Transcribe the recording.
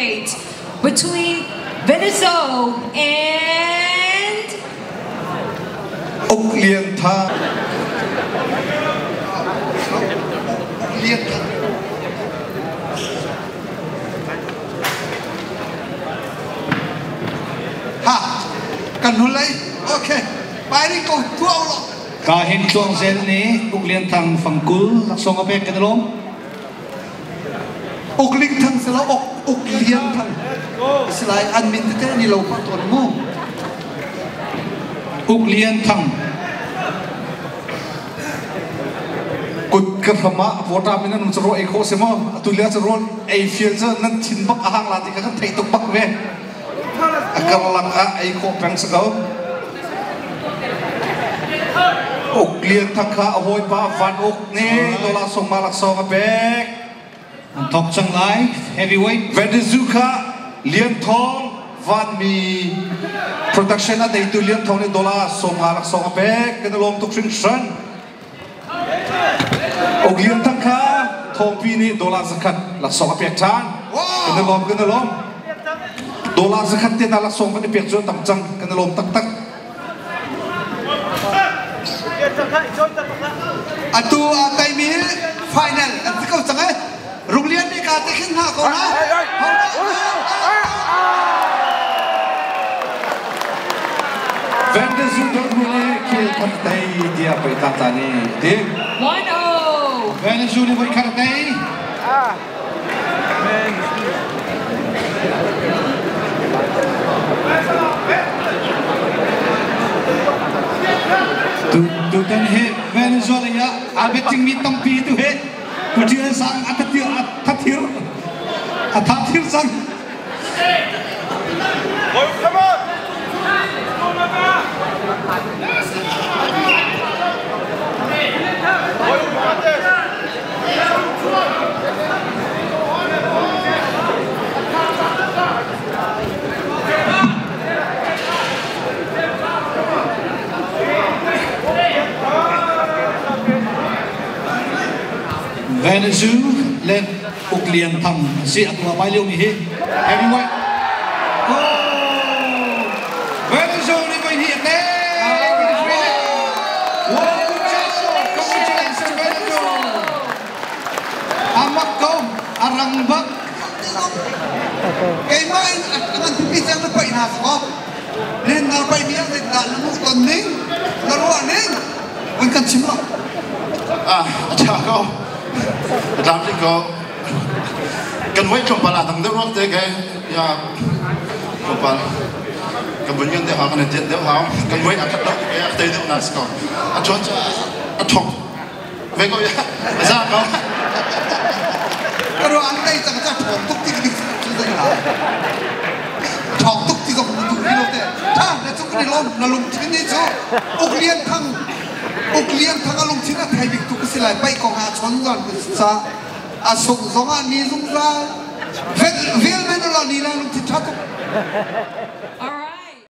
heavyweight between Venezuela and Úc Liên Thang. Liên Thang. Ha, kan hulai. Okay. Baik kau tua lo. Kahin tuang zel ni Úc Liên Thang fangkul laksong apa yang kenalom? Úc Liên Thang selalu Úc Liên Thang. Selain admin itu ni lupa tuanmu. Úc Liên Thang. Kut kerama vota mina nung cero eko semua. Tulia cero field je nan cinbak ahang lati kan thai tuk bak we. Akar lang eko peng segau. Úc Liên Thang kha ahoy pa van Úc ni dola song malak song abek. Top chang lai heavyweight Venezuela Liên Thong van mi production ada itu Liên Thong ni dola song malak song abek kena lom tuk sing shan. Úc Liên Thang kha thong pi ni dola zakat lak song abek tan. Kena lom dola zakat ti na lak song ni pek jo tam chang kena lom tak tak. Atu atai mi final atu kau chang eh Ruglian ni kata kena kau na. Venezuela ni kill partai dia perikatan ni. Dia 1-0. Venezuela boleh karatay. Tu dan he Venezuela ya abeting mitang pi tu he. Kudian sang atatir sang. Come on. Venezuela lên Úc Liên Thang si atwa pai liu ni he heavyweight. Venezuela ni mai hi te. Congratulations Venezuela. Amak kau arang bak. kay main dengan tipis yang lepas ina ko. Len na pai dia len na lu kon ning. Laruan ning. Angkat simla. Chào cô. Làm gì cô? Cần mấy chồng bà là thằng nước thế cái, ya, chồng bà, cần bệnh nhân để họ cần tiền để họ, cần mấy ăn cắt đâu cái tây nước nào có, ăn chọn ăn chọn, vậy cô ya, sao cô? Kalau anda itu macam tok tik tik sudah ni lah. Tok tik kau tu kilo te. Dah, lepas tu ni lom sini so. Úc Liên Thang alung sini Thai bik tu kesilai baik kau ngah chongan sa. Asok zongan ni zungla. Vel mana lah ni lah lung tidak tu.